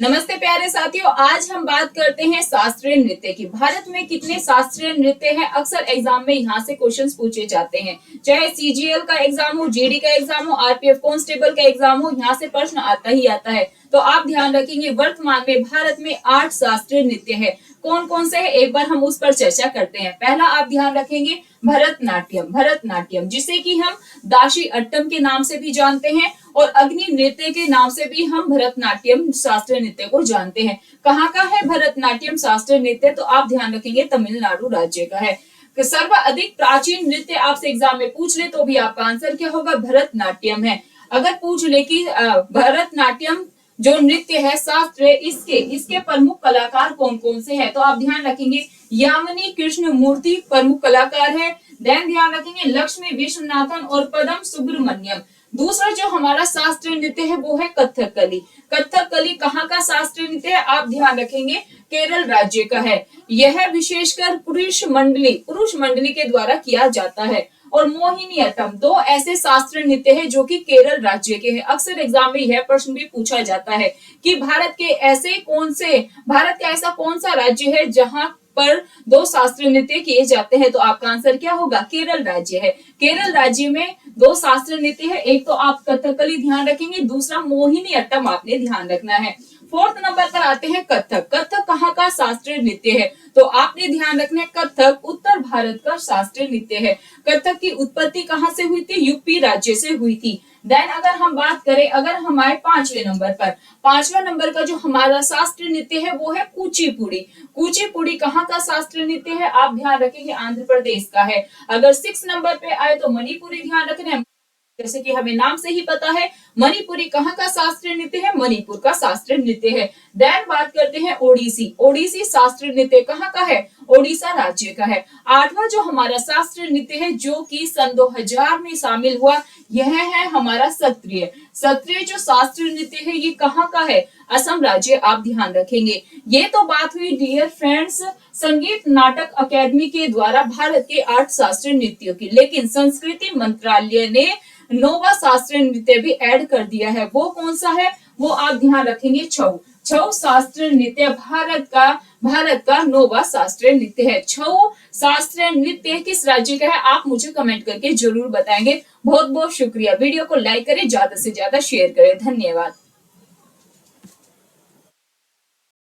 नमस्ते प्यारे साथियों, आज हम बात करते हैं शास्त्रीय नृत्य की। भारत में कितने शास्त्रीय नृत्य हैं? अक्सर एग्जाम में यहाँ से क्वेश्चंस पूछे जाते हैं। चाहे सीजीएल का एग्जाम हो, जीडी का एग्जाम हो, आरपीएफ कांस्टेबल का एग्जाम हो, यहाँ से प्रश्न आता ही आता है। तो आप ध्यान रखेंगे, वर्तमान में भारत में 8 शास्त्रीय नृत्य है। कौन कौन से है, एक बार हम उस पर चर्चा करते हैं। पहला आप ध्यान रखेंगे भरतनाट्यम। भरतनाट्यम जिसे कि हम दासी अट्टम के नाम से भी जानते हैं और अग्नि नृत्य के नाम से भी हम भरतनाट्यम शास्त्रीय नृत्य को जानते हैं। कहाँ का है भरतनाट्यम शास्त्रीय नृत्य? तो आप ध्यान रखेंगे तमिलनाडु राज्य का है। सर्वाधिक प्राचीन नृत्य आपसे एग्जाम में पूछ ले तो भी आपका आंसर क्या होगा? भरतनाट्यम है। अगर पूछ ले कि भरतनाट्यम जो नृत्य है शास्त्रीय, इसके प्रमुख कलाकार कौन कौन से हैं, तो आप ध्यान रखेंगे यामिनी कृष्ण मूर्ति प्रमुख कलाकार है। देन ध्यान रखेंगे लक्ष्मी विश्वनाथन और पदम सुब्रमण्यम। दूसरा जो हमारा शास्त्रीय नृत्य है वो है कथकली। कथकली कहाँ का शास्त्रीय नृत्य है? आप ध्यान रखेंगे केरल राज्य का है। यह विशेषकर पुरुष मंडली के द्वारा किया जाता है। और मोहिनीअट्टम, दो ऐसे शास्त्रीय नृत्य है जो कि केरल राज्य के हैं। अक्सर एग्जाम में यह प्रश्न भी पूछा जाता है कि भारत का ऐसा कौन सा राज्य है जहां पर दो शास्त्रीय नृत्य किए जाते हैं? तो आपका आंसर क्या होगा? केरल राज्य है। केरल राज्य में दो शास्त्रीय नृत्य है, एक तो आप कथकली ध्यान रखेंगे, दूसरा मोहिनीअट्टम आपने ध्यान रखना है। फोर्थ नंबर पर आते हैं कथक। कथक कहाँ का शास्त्रीय नृत्य है? तो आपने ध्यान रखना है कथक उत्तर भारत का शास्त्रीय नृत्य है। कथक की उत्पत्ति कहाँ से हुई थी? यूपी राज्य से हुई थी। देन अगर हम बात करें, अगर हमारे पांचवें नंबर का जो हमारा शास्त्रीय नृत्य है वो है कुचिपुड़ी। कुचिपुड़ी कहाँ का शास्त्रीय नृत्य है? आप ध्यान रखेंगे आंध्र प्रदेश का है। अगर 6 नंबर पे आए तो मणिपुरी ध्यान रखना है। जैसे कि हमें नाम से ही पता है मणिपुरी कहाँ का शास्त्रीय नृत्य है? मणिपुर का शास्त्रीय नृत्य है। देन बात करते हैं ओडिसी। ओडिसी शास्त्रीय नृत्य कहाँ का है? ओडिशा राज्य का है। आठवां जो हमारा शास्त्रीय नृत्य है जो कि सन 2000 में शामिल हुआ, यह है हमारा सत्रिय। सत्रिय जो शास्त्रीय नृत्य है ये कहाँ का है? असम राज्य। आप ध्यान रखेंगे। ये तो बात हुई डियर फ्रेंड्स संगीत नाटक अकादमी के द्वारा भारत के 8 शास्त्रीय नृत्यों की, लेकिन संस्कृति मंत्रालय ने नौवां शास्त्रीय नृत्य भी ऐड कर दिया है। वो कौन सा है? वो आप ध्यान रखेंगे छऊ। छऊ शास्त्रीय नृत्य भारत का नौवां शास्त्रीय नृत्य है। छऊ शास्त्रीय नृत्य किस राज्य का है? आप मुझे कमेंट करके जरूर बताएंगे। बहुत बहुत शुक्रिया। वीडियो को लाइक करें, ज्यादा से ज्यादा शेयर करें। धन्यवाद।